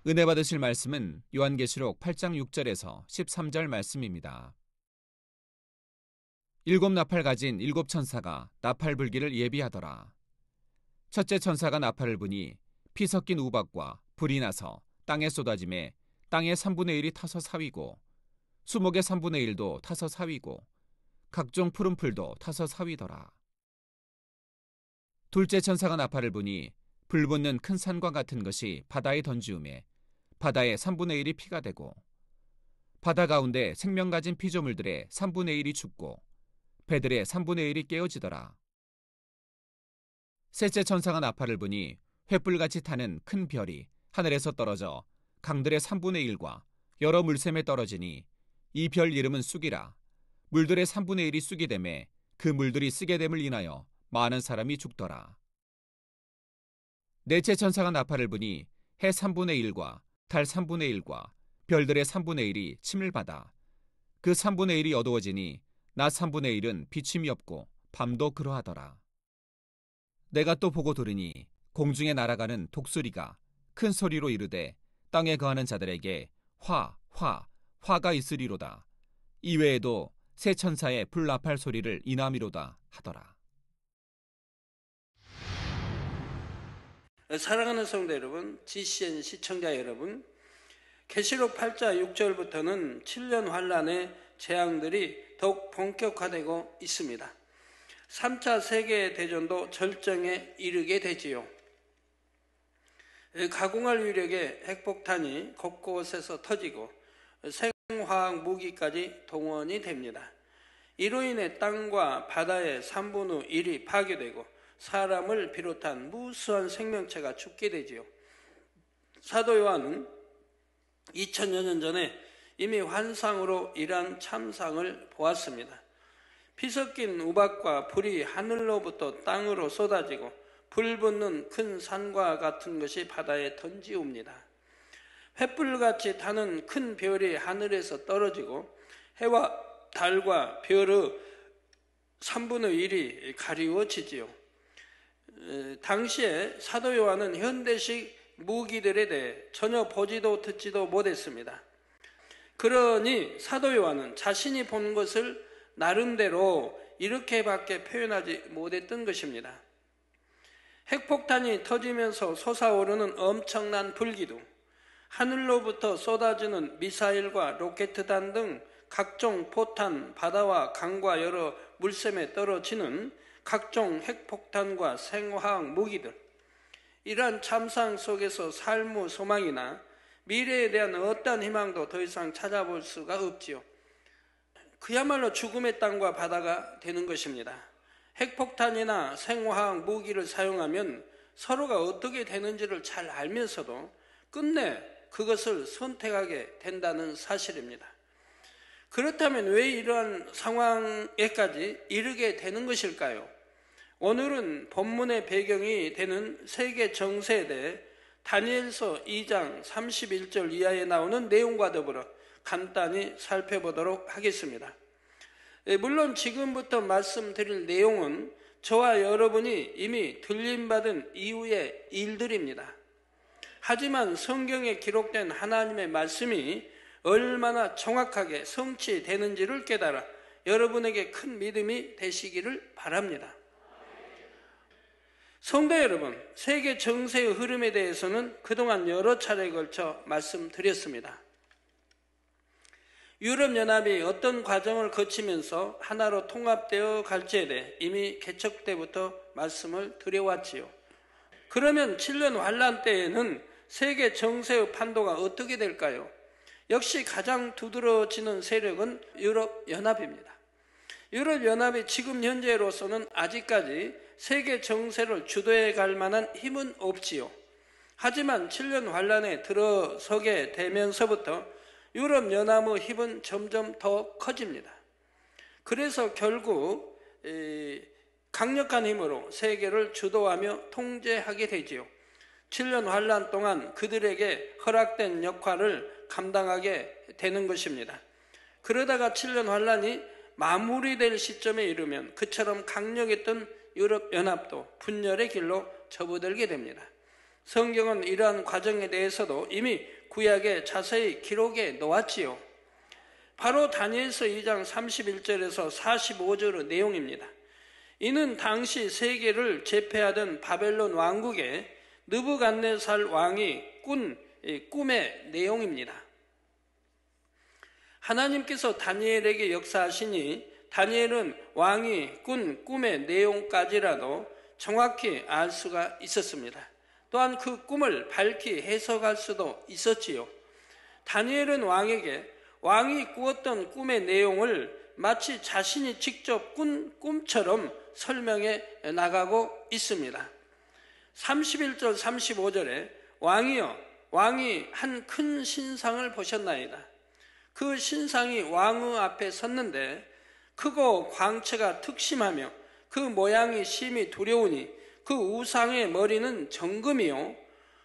은혜 받으실 말씀은 요한계시록 8장 6절에서 13절 말씀입니다. 7 나팔 가진 7 천사가 나팔 불기를 예비하더라. 첫째 천사가 나팔을 부니 피 섞인 우박과 불이 나서 땅에 쏟아짐에 땅의 3분의 1이 타서 사위고 수목의 3분의 1도 타서 사위고 각종 푸른 풀도 타서 사위더라. 둘째 천사가 나팔을 부니 불 붙는 큰 산과 같은 것이 바다에 던지우매 바다의 3분의 1이 피가 되고 바다 가운데 생명 가진 피조물들의 3분의 1이 죽고 배들의 3분의 1이 깨어지더라. 셋째 천사가 나팔을 부니 횃불같이 타는 큰 별이 하늘에서 떨어져 강들의 3분의 1과 여러 물샘에 떨어지니 이 별 이름은 쑥이라. 물들의 3분의 1이 쑥이 되매 그 물들이 쓰게 됨을 인하여 많은 사람이 죽더라. 넷째 천사가 나팔을 부니 해 3분의 1과 달 3분의 1과 별들의 3분의 1이 침을 받아 그 3분의 1이 어두워지니 낮 3분의 1은 비침이 없고 밤도 그러하더라. 내가 또 보고 들으니 공중에 날아가는 독수리가 큰 소리로 이르되 땅에 거하는 자들에게 화가 있으리로다. 이외에도 세 천사의 불나팔 소리를 인함이로다 하더라. 사랑하는 성도 여러분, GCN 시청자 여러분, 계시록 8장 6절부터는 7년 환란의 재앙들이 더욱 본격화되고 있습니다. 3차 세계대전도 절정에 이르게 되지요. 가공할 위력의 핵폭탄이 곳곳에서 터지고 생화학 무기까지 동원이 됩니다. 이로 인해 땅과 바다의 3분의 1이 파괴되고 사람을 비롯한 무수한 생명체가 죽게 되지요. 사도 요한은 2000여 년 전에 이미 환상으로 이러한 참상을 보았습니다. 피 섞인 우박과 불이 하늘로부터 땅으로 쏟아지고 불 붙는 큰 산과 같은 것이 바다에 던지옵니다. 횃불같이 타는 큰 별이 하늘에서 떨어지고 해와 달과 별의 3분의 1이 가리워지지요. 당시에 사도 요한은 현대식 무기들에 대해 전혀 보지도 듣지도 못했습니다. 그러니 사도 요한은 자신이 본 것을 나름대로 이렇게밖에 표현하지 못했던 것입니다. 핵폭탄이 터지면서 솟아오르는 엄청난 불기둥, 하늘로부터 쏟아지는 미사일과 로켓탄 등 각종 포탄, 바다와 강과 여러 물샘에 떨어지는 각종 핵폭탄과 생화학 무기들, 이러한 참상 속에서 삶의 소망이나 미래에 대한 어떠한 희망도 더 이상 찾아볼 수가 없지요. 그야말로 죽음의 땅과 바다가 되는 것입니다. 핵폭탄이나 생화학 무기를 사용하면 서로가 어떻게 되는지를 잘 알면서도 끝내 그것을 선택하게 된다는 사실입니다. 그렇다면 왜 이러한 상황에까지 이르게 되는 것일까요? 오늘은 본문의 배경이 되는 세계 정세에 대해 다니엘서 2장 31절 이하에 나오는 내용과 더불어 간단히 살펴보도록 하겠습니다. 물론 지금부터 말씀드릴 내용은 저와 여러분이 이미 들림받은 이후의 일들입니다. 하지만 성경에 기록된 하나님의 말씀이 얼마나 정확하게 성취되는지를 깨달아 여러분에게 큰 믿음이 되시기를 바랍니다. 성도 여러분, 세계 정세의 흐름에 대해서는 그동안 여러 차례에 걸쳐 말씀드렸습니다. 유럽연합이 어떤 과정을 거치면서 하나로 통합되어 갈지에 대해 이미 개척 때부터 말씀을 드려왔지요. 그러면 7년 환란 때에는 세계 정세의 판도가 어떻게 될까요? 역시 가장 두드러지는 세력은 유럽연합입니다. 유럽연합이 지금 현재로서는 아직까지 세계 정세를 주도해 갈 만한 힘은 없지요. 하지만 7년 환란에 들어서게 되면서부터 유럽연합의 힘은 점점 더 커집니다. 그래서 결국 강력한 힘으로 세계를 주도하며 통제하게 되지요. 7년 환란 동안 그들에게 허락된 역할을 감당하게 되는 것입니다. 그러다가 7년 환란이 마무리될 시점에 이르면 그처럼 강력했던 유럽연합도 분열의 길로 접어들게 됩니다. 성경은 이러한 과정에 대해서도 이미 구약에 자세히 기록해 놓았지요. 바로 다니엘서 2장 31절에서 45절의 내용입니다. 이는 당시 세계를 제패하던 바벨론 왕국의 느부갓네살 왕이 꾼 꿈의 내용입니다. 하나님께서 다니엘에게 역사하시니 다니엘은 왕이 꾼 꿈의 내용까지라도 정확히 알 수가 있었습니다. 또한 그 꿈을 밝히 해석할 수도 있었지요. 다니엘은 왕에게 왕이 꾸었던 꿈의 내용을 마치 자신이 직접 꾼 꿈처럼 설명해 나가고 있습니다. 31절 35절에 왕이여 왕이 한 큰 신상을 보셨나이다. 그 신상이 왕의 앞에 섰는데 크고 광채가 특심하며 그 모양이 심히 두려우니 그 우상의 머리는 정금이요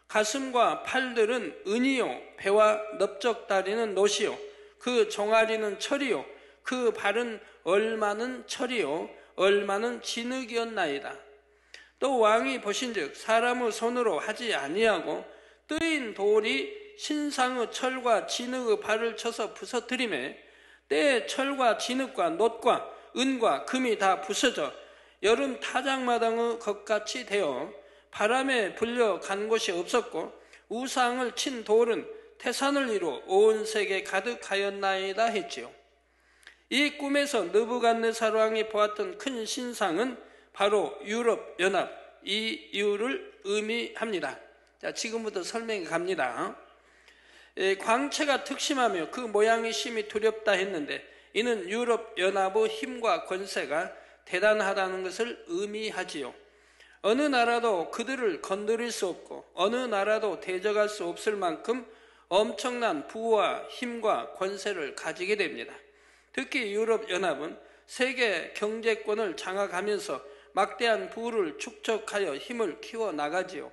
가슴과 팔들은 은이요 배와 넓적다리는 노시요 그 종아리는 철이요 그 발은 얼마는 철이요 얼마는 진흙이었나이다. 또 왕이 보신즉 사람의 손으로 하지 아니하고 뜨인 돌이 신상의 철과 진흙의 발을 쳐서 부서뜨리매 때에 철과 진흙과 놋과 은과 금이 다 부서져 여름 타작마당의 것같이 되어 바람에 불려 간 곳이 없었고 우상을 친 돌은 태산을 이루어 온 세계 가득하였나이다 했지요. 이 꿈에서 느부갓네살 왕이 보았던 큰 신상은 바로 유럽 연합 EU를 의미합니다. 자, 지금부터 설명이 갑니다. 광채가 특심하며 그 모양이 심히 두렵다 했는데 이는 유럽 연합의 힘과 권세가 대단하다는 것을 의미하지요. 어느 나라도 그들을 건드릴 수 없고 어느 나라도 대적할 수 없을 만큼 엄청난 부와 힘과 권세를 가지게 됩니다. 특히 유럽 연합은 세계 경제권을 장악하면서 막대한 부를 축적하여 힘을 키워나가지요.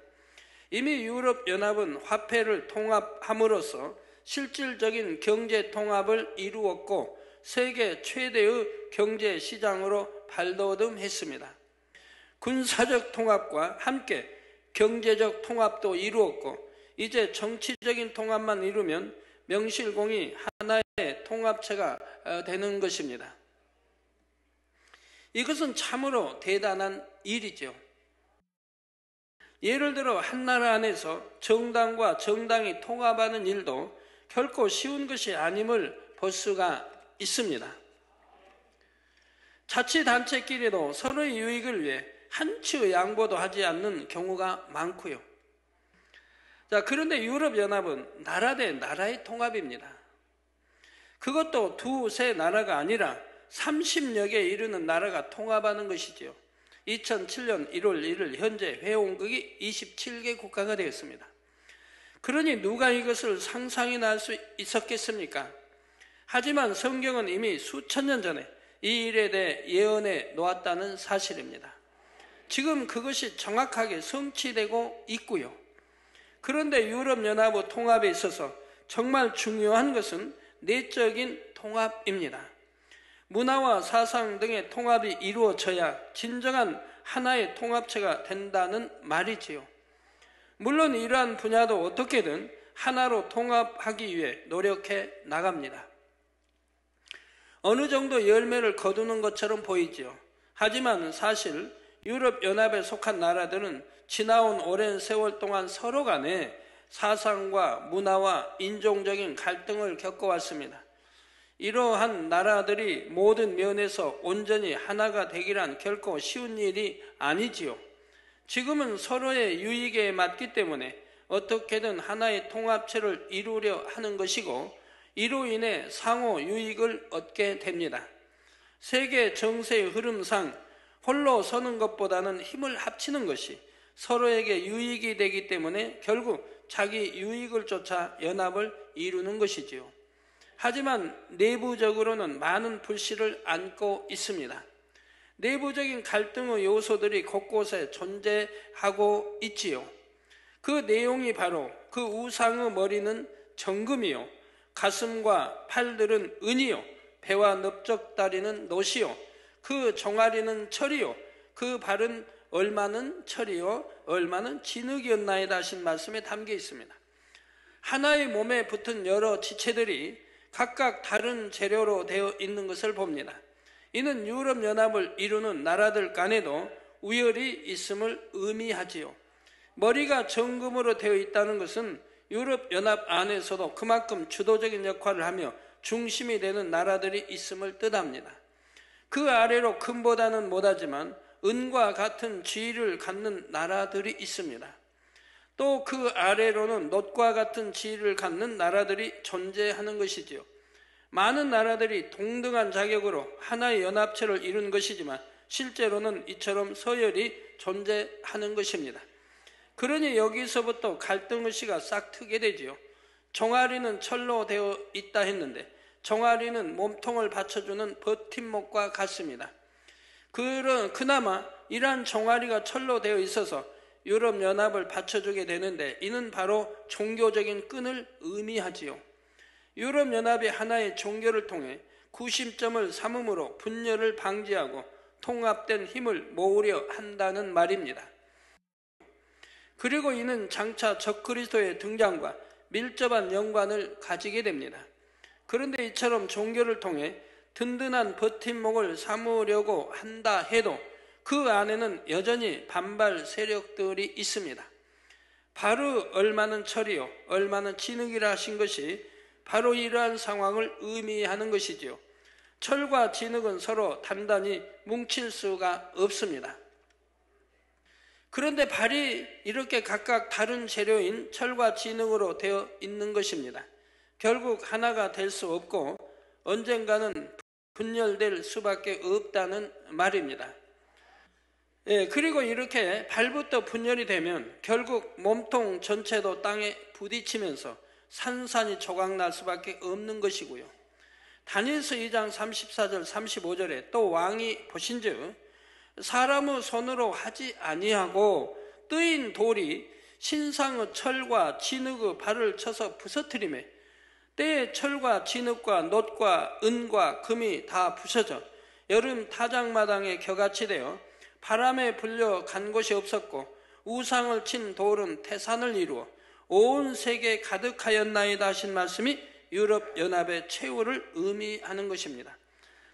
이미 유럽 연합은 화폐를 통합함으로써 실질적인 경제 통합을 이루었고 세계 최대의 경제 시장으로 발돋움했습니다. 군사적 통합과 함께 경제적 통합도 이루었고 이제 정치적인 통합만 이루면 명실공히 하나의 통합체가 되는 것입니다. 이것은 참으로 대단한 일이죠. 예를 들어 한 나라 안에서 정당과 정당이 통합하는 일도 결코 쉬운 것이 아님을 볼 수가 있습니다. 자치단체끼리도 서로의 유익을 위해 한치의 양보도 하지 않는 경우가 많고요. 자, 그런데 유럽연합은 나라 대 나라의 통합입니다. 그것도 두세 나라가 아니라 30여 개 이르는 나라가 통합하는 것이지요. 2007년 1월 1일 현재 회원국이 27개 국가가 되었습니다. 그러니 누가 이것을 상상이나 할 수 있었겠습니까? 하지만 성경은 이미 수천 년 전에 이 일에 대해 예언해 놓았다는 사실입니다. 지금 그것이 정확하게 성취되고 있고요. 그런데 유럽연합의 통합에 있어서 정말 중요한 것은 내적인 통합입니다. 문화와 사상 등의 통합이 이루어져야 진정한 하나의 통합체가 된다는 말이지요. 물론 이러한 분야도 어떻게든 하나로 통합하기 위해 노력해 나갑니다. 어느 정도 열매를 거두는 것처럼 보이지요. 하지만 사실 유럽연합에 속한 나라들은 지나온 오랜 세월 동안 서로 간에 사상과 문화와 인종적인 갈등을 겪어왔습니다. 이러한 나라들이 모든 면에서 온전히 하나가 되기란 결코 쉬운 일이 아니지요. 지금은 서로의 유익에 맞기 때문에 어떻게든 하나의 통합체를 이루려 하는 것이고 이로 인해 상호 유익을 얻게 됩니다. 세계 정세의 흐름상 홀로 서는 것보다는 힘을 합치는 것이 서로에게 유익이 되기 때문에 결국 자기 유익을 쫓아 연합을 이루는 것이지요. 하지만 내부적으로는 많은 불씨를 안고 있습니다. 내부적인 갈등의 요소들이 곳곳에 존재하고 있지요. 그 내용이 바로 그 우상의 머리는 정금이요 가슴과 팔들은 은이요 배와 넓적다리는 놋이요 그 종아리는 철이요 그 발은 얼마는 철이요 얼마는 진흙이었나이다 하신 말씀에 담겨 있습니다. 하나의 몸에 붙은 여러 지체들이 각각 다른 재료로 되어 있는 것을 봅니다. 이는 유럽연합을 이루는 나라들 간에도 우열이 있음을 의미하지요. 머리가 정금으로 되어 있다는 것은 유럽연합 안에서도 그만큼 주도적인 역할을 하며 중심이 되는 나라들이 있음을 뜻합니다. 그 아래로 금보다는 못하지만 은과 같은 지위를 갖는 나라들이 있습니다. 또 그 아래로는 놋과 같은 지위를 갖는 나라들이 존재하는 것이지요. 많은 나라들이 동등한 자격으로 하나의 연합체를 이룬 것이지만 실제로는 이처럼 서열이 존재하는 것입니다. 그러니 여기서부터 갈등의식이 싹 트게 되지요. 종아리는 철로 되어 있다 했는데 종아리는 몸통을 받쳐주는 버팀목과 같습니다. 그나마 이러한 종아리가 철로 되어 있어서 유럽연합을 받쳐주게 되는데 이는 바로 종교적인 끈을 의미하지요. 유럽연합이 하나의 종교를 통해 구심점을 삼음으로 분열을 방지하고 통합된 힘을 모으려 한다는 말입니다. 그리고 이는 장차 적그리스도의 등장과 밀접한 연관을 가지게 됩니다. 그런데 이처럼 종교를 통해 든든한 버팀목을 삼으려고 한다 해도 그 안에는 여전히 반발 세력들이 있습니다. 바로 얼마는 철이요 얼마는 진흙이라 하신 것이 바로 이러한 상황을 의미하는 것이지요. 철과 진흙은 서로 단단히 뭉칠 수가 없습니다. 그런데 발이 이렇게 각각 다른 재료인 철과 진흙으로 되어 있는 것입니다. 결국 하나가 될 수 없고 언젠가는 분열될 수밖에 없다는 말입니다. 그리고 이렇게 발부터 분열이 되면 결국 몸통 전체도 땅에 부딪히면서 산산이 조각날 수밖에 없는 것이고요. 다니엘서 2장 34절 35절에 또 왕이 보신즉 사람의 손으로 하지 아니하고 뜨인 돌이 신상의 철과 진흙의 발을 쳐서 부서뜨리매 때에 철과 진흙과 놋과 은과 금이 다 부서져 여름 타작마당에 겨같이 되어 바람에 불려 간 곳이 없었고 우상을 친 돌은 태산을 이루어 온 세계에 가득하였나이다 하신 말씀이 유럽연합의 최후를 의미하는 것입니다.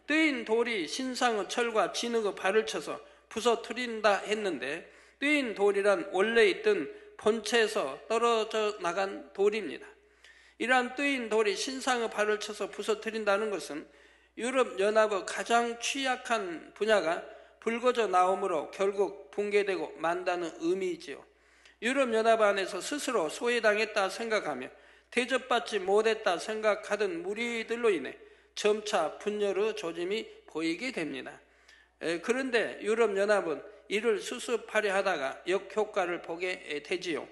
뜨인 돌이 신상의 철과 진흙의 발을 쳐서 부서뜨린다 했는데 뜨인 돌이란 원래 있던 본체에서 떨어져 나간 돌입니다. 이러한 뜨인 돌이 신상의 발을 쳐서 부서뜨린다는 것은 유럽연합의 가장 취약한 분야가 불거져 나오므로 결국 붕괴되고 만다는 의미이지요. 유럽연합 안에서 스스로 소외당했다 생각하며 대접받지 못했다 생각하던 무리들로 인해 점차 분열의 조짐이 보이게 됩니다. 그런데 유럽연합은 이를 수습하려 하다가 역효과를 보게 되지요.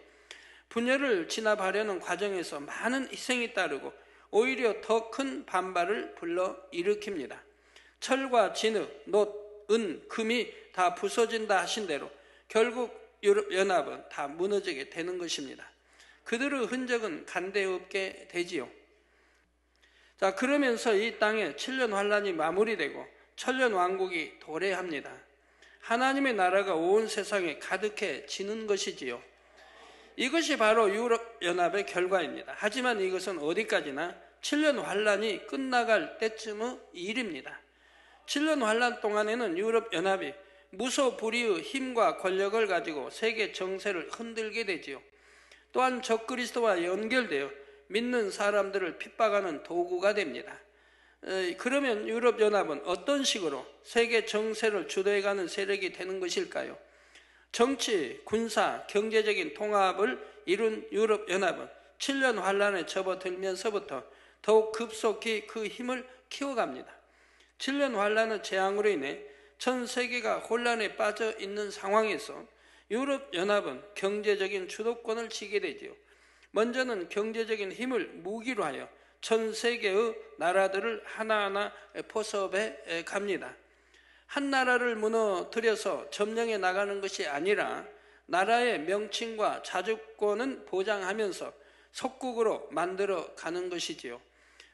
분열을 진압하려는 과정에서 많은 희생이 따르고 오히려 더 큰 반발을 불러일으킵니다. 철과 진흙, 놋, 은, 금이 다 부서진다 하신 대로 결국 유럽연합은 다 무너지게 되는 것입니다. 그들의 흔적은 간데 없게 되지요. 자, 그러면서 이 땅에 7년 환란이 마무리되고 천년 왕국이 도래합니다. 하나님의 나라가 온 세상에 가득해지는 것이지요. 이것이 바로 유럽연합의 결과입니다. 하지만 이것은 어디까지나 7년 환란이 끝나갈 때쯤의 일입니다. 7년 환란 동안에는 유럽연합이 무소불위의 힘과 권력을 가지고 세계 정세를 흔들게 되지요. 또한 적그리스도와 연결되어 믿는 사람들을 핍박하는 도구가 됩니다. 그러면 유럽연합은 어떤 식으로 세계 정세를 주도해가는 세력이 되는 것일까요? 정치, 군사, 경제적인 통합을 이룬 유럽연합은 7년 환란에 접어들면서부터 더욱 급속히 그 힘을 키워갑니다. 7년 환란의 재앙으로 인해 전 세계가 혼란에 빠져 있는 상황에서 유럽연합은 경제적인 주도권을 쥐게 되지요. 먼저는 경제적인 힘을 무기로 하여 전 세계의 나라들을 하나하나 포섭해 갑니다. 한 나라를 무너뜨려서 점령해 나가는 것이 아니라 나라의 명칭과 자주권은 보장하면서 속국으로 만들어 가는 것이지요.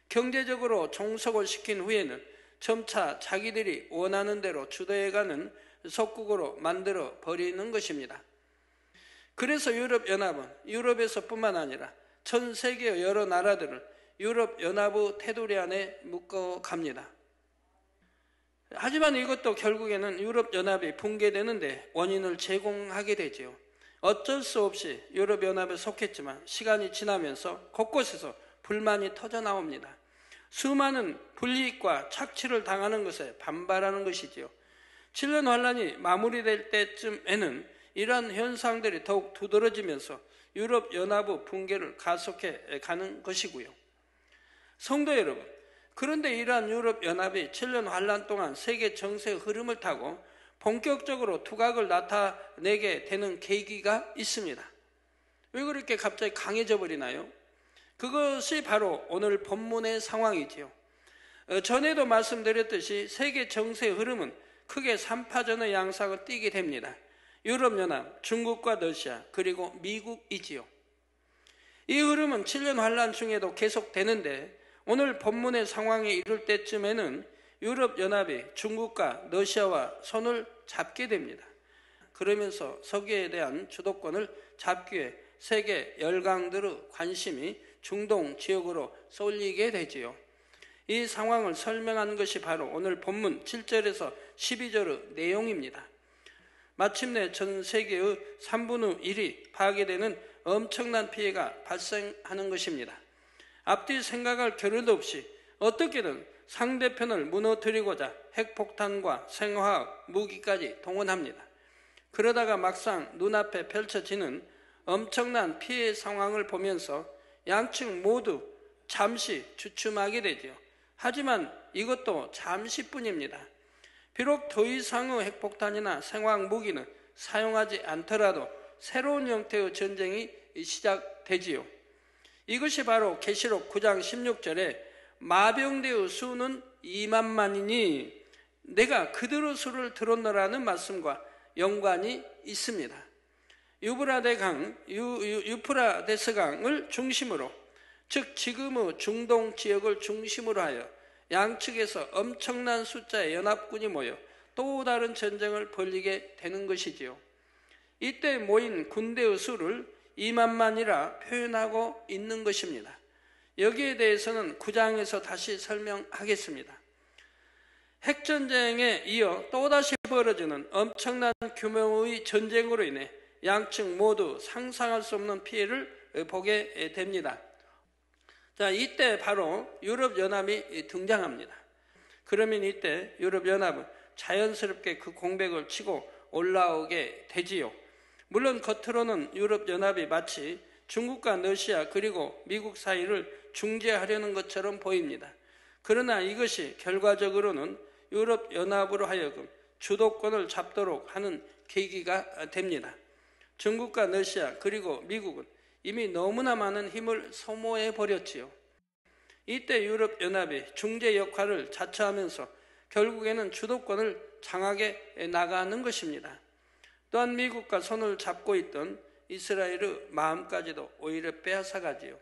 경제적으로 종속을 시킨 후에는 점차 자기들이 원하는 대로 주도해가는 속국으로 만들어 버리는 것입니다. 그래서 유럽연합은 유럽에서뿐만 아니라 전 세계 여러 나라들을 유럽연합의 테두리 안에 묶어갑니다. 하지만 이것도 결국에는 유럽연합이 붕괴되는데 원인을 제공하게 되지요. 어쩔 수 없이 유럽연합에 속했지만 시간이 지나면서 곳곳에서 불만이 터져나옵니다. 수많은 불이익과 착취를 당하는 것에 반발하는 것이지요. 7년 환란이 마무리될 때쯤에는 이러한 현상들이 더욱 두드러지면서 유럽연합의 붕괴를 가속해 가는 것이고요. 성도 여러분, 그런데 이러한 유럽연합이 7년 환란 동안 세계 정세의 흐름을 타고 본격적으로 두각을 나타내게 되는 계기가 있습니다. 왜 그렇게 갑자기 강해져 버리나요? 그것이 바로 오늘 본문의 상황이지요. 전에도 말씀드렸듯이 세계 정세의 흐름은 크게 3파전의 양상을 띠게 됩니다. 유럽연합, 중국과 러시아, 그리고 미국이지요. 이 흐름은 7년 환란 중에도 계속되는데 오늘 본문의 상황에 이를 때쯤에는 유럽연합이 중국과 러시아와 손을 잡게 됩니다. 그러면서 석유에 대한 주도권을 잡기 위해 세계 열강들의 관심이 중동 지역으로 쏠리게 되지요. 이 상황을 설명한 것이 바로 오늘 본문 7절에서 12절의 내용입니다. 마침내 전 세계의 3분의 1이 파괴되는 엄청난 피해가 발생하는 것입니다. 앞뒤 생각할 겨를도 없이 어떻게든 상대편을 무너뜨리고자 핵폭탄과 생화학 무기까지 동원합니다. 그러다가 막상 눈앞에 펼쳐지는 엄청난 피해 상황을 보면서 양측 모두 잠시 주춤하게 되죠. 하지만 이것도 잠시뿐입니다. 비록 더 이상의 핵폭탄이나 생화학 무기는 사용하지 않더라도 새로운 형태의 전쟁이 시작되지요. 이것이 바로 계시록 9장 16절에 마병대의 수는 2만만이니 내가 그들의 수를 들었노라는 말씀과 연관이 있습니다. 유프라데스 강을 중심으로, 즉 지금의 중동 지역을 중심으로 하여 양측에서 엄청난 숫자의 연합군이 모여 또 다른 전쟁을 벌이게 되는 것이지요. 이때 모인 군대의 수를 2만만이라 표현하고 있는 것입니다. 여기에 대해서는 9장에서 다시 설명하겠습니다. 핵전쟁에 이어 또다시 벌어지는 엄청난 규모의 전쟁으로 인해 양측 모두 상상할 수 없는 피해를 보게 됩니다. 자, 이때 바로 유럽연합이 등장합니다. 그러면 이때 유럽연합은 자연스럽게 그 공백을 치고 올라오게 되지요. 물론 겉으로는 유럽연합이 마치 중국과 러시아 그리고 미국 사이를 중재하려는 것처럼 보입니다. 그러나 이것이 결과적으로는 유럽연합으로 하여금 주도권을 잡도록 하는 계기가 됩니다. 중국과 러시아 그리고 미국은 이미 너무나 많은 힘을 소모해 버렸지요. 이때 유럽연합이 중재 역할을 자처하면서 결국에는 주도권을 장악해 나가는 것입니다. 또한 미국과 손을 잡고 있던 이스라엘의 마음까지도 오히려 빼앗아가지요.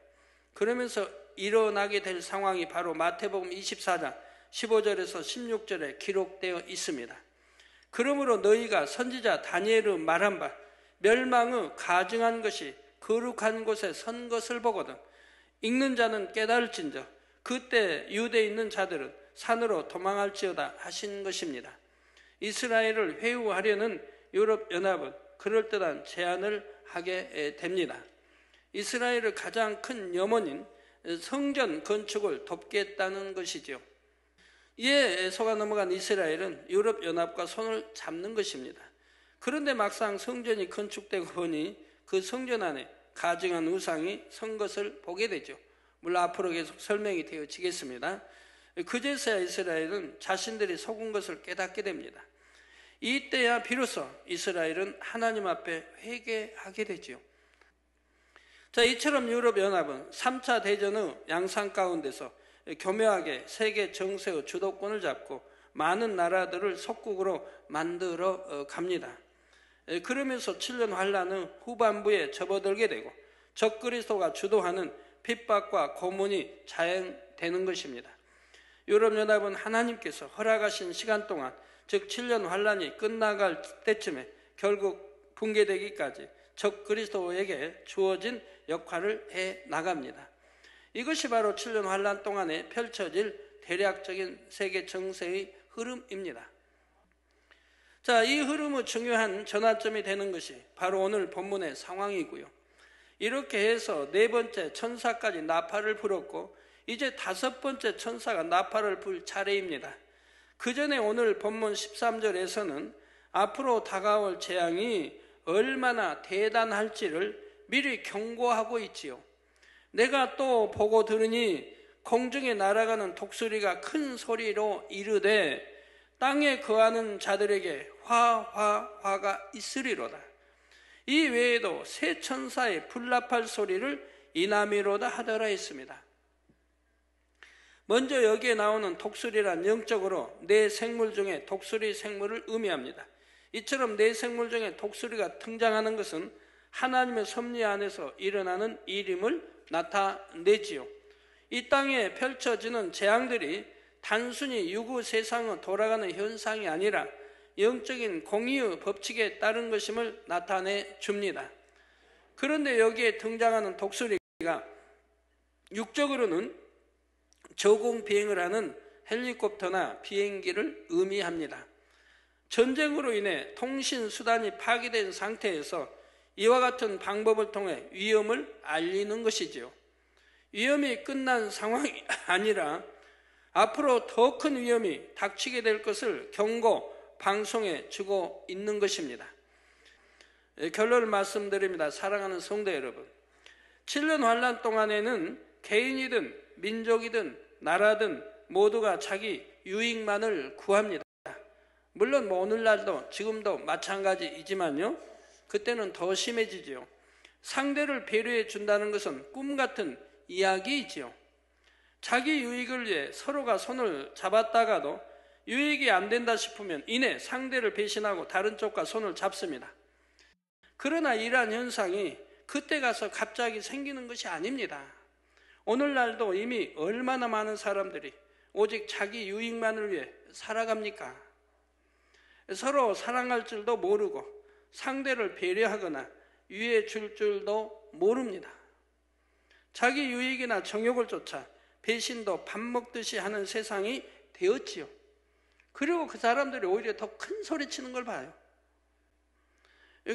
그러면서 일어나게 될 상황이 바로 마태복음 24장 15절에서 16절에 기록되어 있습니다. 그러므로 너희가 선지자 다니엘의 말한 바 멸망의 가증한 것이 거룩한 곳에 선 것을 보거든 읽는 자는 깨달을진저 그때 유대에 있는 자들은 산으로 도망할지어다 하신 것입니다. 이스라엘을 회유하려는 유럽연합은 그럴듯한 제안을 하게 됩니다. 이스라엘의 가장 큰 염원인 성전 건축을 돕겠다는 것이죠. 이에 속아 넘어간 이스라엘은 유럽연합과 손을 잡는 것입니다. 그런데 막상 성전이 건축되고 보니 그 성전 안에 가증한 우상이 선 것을 보게 되죠. 물론 앞으로 계속 설명이 되어지겠습니다. 그제서야 이스라엘은 자신들이 속은 것을 깨닫게 됩니다. 이때야 비로소 이스라엘은 하나님 앞에 회개하게 되지요. 자, 이처럼 유럽연합은 3차 대전의 양상 가운데서 교묘하게 세계 정세의 주도권을 잡고 많은 나라들을 속국으로 만들어 갑니다. 그러면서 7년 환란의 후반부에 접어들게 되고 적그리스도가 주도하는 핍박과 고문이 자행되는 것입니다. 유럽연합은 하나님께서 허락하신 시간 동안 즉 7년 환란이 끝나갈 때쯤에 결국 붕괴되기까지 적그리스도에게 주어진 역할을 해 나갑니다. 이것이 바로 7년 환란 동안에 펼쳐질 대략적인 세계 정세의 흐름입니다. 자, 이 흐름의 중요한 전환점이 되는 것이 바로 오늘 본문의 상황이고요. 이렇게 해서 네 번째 천사까지 나팔을 불었고 이제 다섯 번째 천사가 나팔을 불 차례입니다. 그 전에 오늘 본문 13절에서는 앞으로 다가올 재앙이 얼마나 대단할지를 미리 경고하고 있지요. 내가 또 보고 들으니 공중에 날아가는 독수리가 큰 소리로 이르되 땅에 거하는 자들에게 화가 있으리로다. 이 외에도 새 천사의 불나팔 소리를 이남이로다 하더라 했습니다. 먼저 여기에 나오는 독수리란 영적으로 네 생물 중에 독수리 생물을 의미합니다. 이처럼 네 생물 중에 독수리가 등장하는 것은 하나님의 섭리 안에서 일어나는 일임을 나타내지요. 이 땅에 펼쳐지는 재앙들이 단순히 유구 세상의 돌아가는 현상이 아니라 영적인 공의의 법칙에 따른 것임을 나타내 줍니다. 그런데 여기에 등장하는 독수리가 육적으로는 저공 비행을 하는 헬리콥터나 비행기를 의미합니다. 전쟁으로 인해 통신 수단이 파괴된 상태에서 이와 같은 방법을 통해 위험을 알리는 것이지요. 위험이 끝난 상황이 아니라 앞으로 더 큰 위험이 닥치게 될 것을 경고, 방송해 주고 있는 것입니다. 결론을 말씀드립니다. 사랑하는 성도 여러분, 7년 환란 동안에는 개인이든 민족이든 나라든 모두가 자기 유익만을 구합니다. 물론 오늘날도 지금도 마찬가지이지만요, 그때는 더 심해지지요. 상대를 배려해 준다는 것은 꿈 같은 이야기이지요. 자기 유익을 위해 서로가 손을 잡았다가도 유익이 안 된다 싶으면 이내 상대를 배신하고 다른 쪽과 손을 잡습니다. 그러나 이러한 현상이 그때 가서 갑자기 생기는 것이 아닙니다. 오늘날도 이미 얼마나 많은 사람들이 오직 자기 유익만을 위해 살아갑니까? 서로 사랑할 줄도 모르고 상대를 배려하거나 유해 줄 줄도 모릅니다. 자기 유익이나 정욕을 쫓아 배신도 밥 먹듯이 하는 세상이 되었지요. 그리고 그 사람들이 오히려 더 큰 소리 치는 걸 봐요.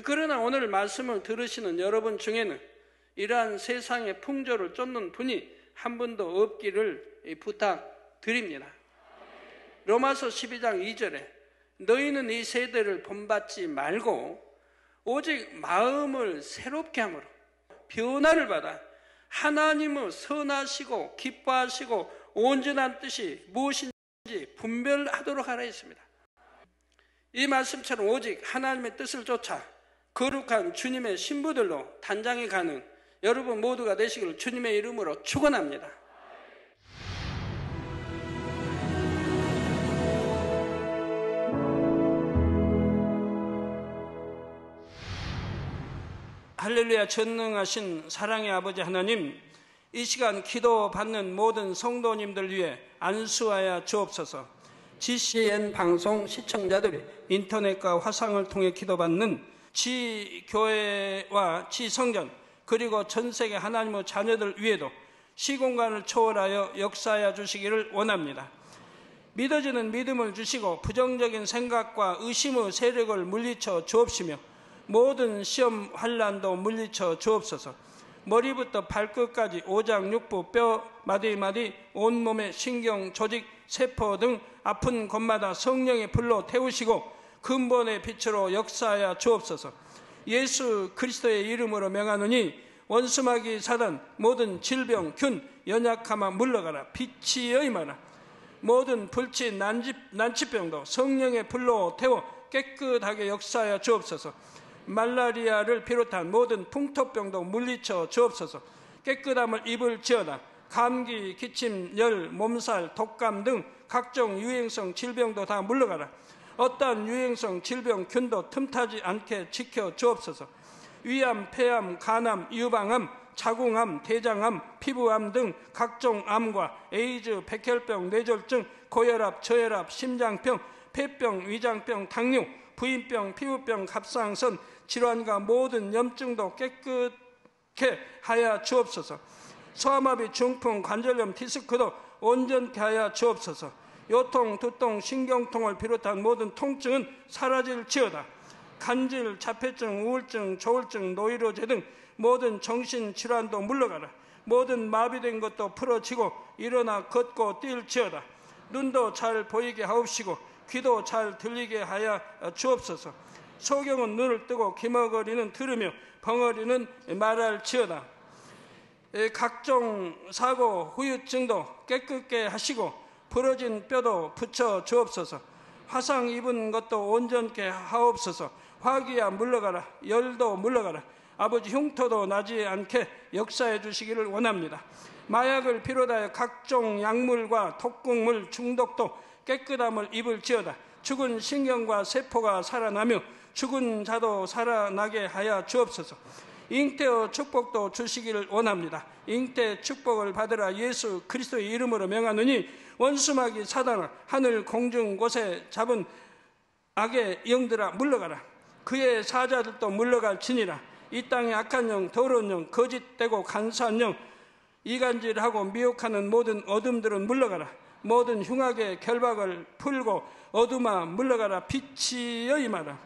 그러나 오늘 말씀을 들으시는 여러분 중에는 이러한 세상의 풍조를 쫓는 분이 한 분도 없기를 부탁드립니다. 로마서 12장 2절에 너희는 이 세대를 본받지 말고 오직 마음을 새롭게 함으로 변화를 받아 하나님의 선하시고 기뻐하시고 온전한 뜻이 무엇인지 분별하도록 하라 했습니다. 이 말씀처럼 오직 하나님의 뜻을 쫓아 거룩한 주님의 신부들로 단장해 가는 여러분 모두가 되시기를 주님의 이름으로 축원합니다. 할렐루야. 전능하신 사랑의 아버지 하나님, 이 시간 기도 받는 모든 성도님들 위해 안수하여 주옵소서. GCN 방송 시청자들이 인터넷과 화상을 통해 기도받는 지교회와 지성전 그리고 전세계 하나님의 자녀들 위에도 시공간을 초월하여 역사하여 주시기를 원합니다. 믿어지는 믿음을 주시고 부정적인 생각과 의심의 세력을 물리쳐 주옵시며 모든 시험 환난도 물리쳐 주옵소서. 머리부터 발끝까지 오장 육부 뼈 마디마디 온몸의 신경 조직 세포 등 아픈 곳마다 성령의 불로 태우시고 근본의 빛으로 역사하여 주옵소서. 예수 그리스도의 이름으로 명하노니 원수마귀 사단 모든 질병 균 연약함아 물러가라. 빛이 여임하라. 모든 불치 난치병도 성령의 불로 태워 깨끗하게 역사하여 주옵소서. 말라리아를 비롯한 모든 풍토병도 물리쳐 주옵소서. 깨끗함을 입을지어다. 감기, 기침, 열, 몸살, 독감 등 각종 유행성 질병도 다 물러가라. 어떠한 유행성 질병 균도 틈타지 않게 지켜 주옵소서. 위암, 폐암, 간암, 유방암, 자궁암, 대장암, 피부암 등 각종 암과 에이즈, 백혈병, 뇌졸중, 고혈압, 저혈압, 심장병, 폐병, 위장병, 당뇨, 부인병, 피부병, 갑상선, 질환과 모든 염증도 하여 주옵소서. 소아마비, 중풍, 관절염, 디스크도 온전케 하여 주옵소서. 요통, 두통, 신경통을 비롯한 모든 통증은 사라질지어다. 간질, 자폐증, 우울증, 조울증, 노이로제 등 모든 정신질환도 물러가라. 모든 마비된 것도 풀어지고 일어나 걷고 뛸지어다. 눈도 잘 보이게 하옵시고 귀도 잘 들리게 하여 주옵소서. 소경은 눈을 뜨고 기머거리는 들으며 벙어리는 말할지어다. 각종 사고, 후유증도 깨끗게 하시고 부러진 뼈도 붙여 주옵소서. 화상 입은 것도 온전케 하옵소서. 화기야 물러가라. 열도 물러가라. 아버지, 흉터도 나지 않게 역사해 주시기를 원합니다. 마약을 비롯하여 각종 약물과 독극물 중독도 깨끗함을 입을지어다. 죽은 신경과 세포가 살아나며 죽은 자도 살아나게 하여 주옵소서. 잉태의 축복도 주시기를 원합니다. 잉태 축복을 받으라. 예수 그리스도의 이름으로 명하노니 원수마귀 사단아, 하늘 공중 곳에 잡은 악의 영들아 물러가라. 그의 사자들도 물러갈지니라. 이 땅의 악한 영, 더러운 영, 거짓되고 간사한 영, 이간질하고 미혹하는 모든 어둠들은 물러가라. 모든 흉악의 결박을 풀고 어둠아 물러가라. 빛이여 임하라.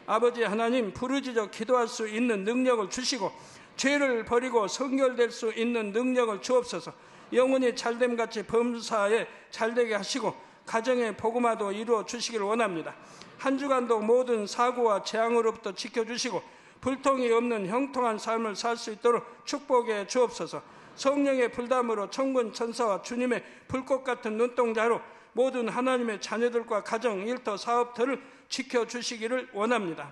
아버지 하나님, 부르짖어 기도할 수 있는 능력을 주시고 죄를 버리고 성결될 수 있는 능력을 주옵소서. 영혼이 잘됨같이 범사에 잘되게 하시고 가정의 복음화도 이루어 주시기를 원합니다. 한 주간도 모든 사고와 재앙으로부터 지켜주시고 불통이 없는 형통한 삶을 살 수 있도록 축복해 주옵소서. 성령의 불담으로 천군 천사와 주님의 불꽃 같은 눈동자로 모든 하나님의 자녀들과 가정, 일터, 사업터를 지켜주시기를 원합니다.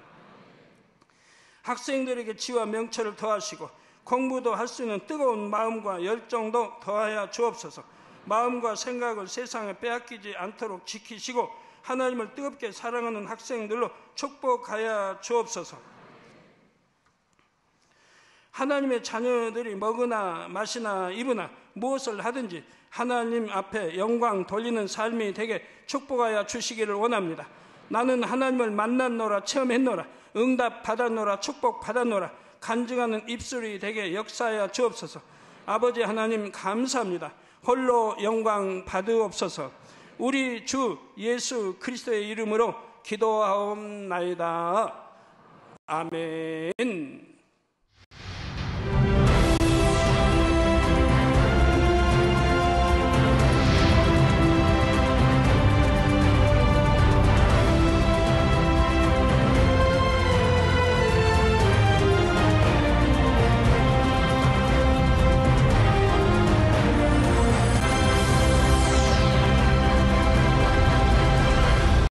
학생들에게 지와 명철을 더하시고 공부도 할 수 있는 뜨거운 마음과 열정도 더하여 주옵소서. 마음과 생각을 세상에 빼앗기지 않도록 지키시고 하나님을 뜨겁게 사랑하는 학생들로 축복하여 주옵소서. 하나님의 자녀들이 먹으나 마시나 입으나 무엇을 하든지 하나님 앞에 영광 돌리는 삶이 되게 축복하여 주시기를 원합니다. 나는 하나님을 만났노라, 체험했노라, 응답 받았노라, 축복 받았노라, 간증하는 입술이 되게 역사하여 주옵소서. 아버지 하나님 감사합니다. 홀로 영광 받으옵소서. 우리 주 예수 그리스도의 이름으로 기도하옵나이다. 아멘.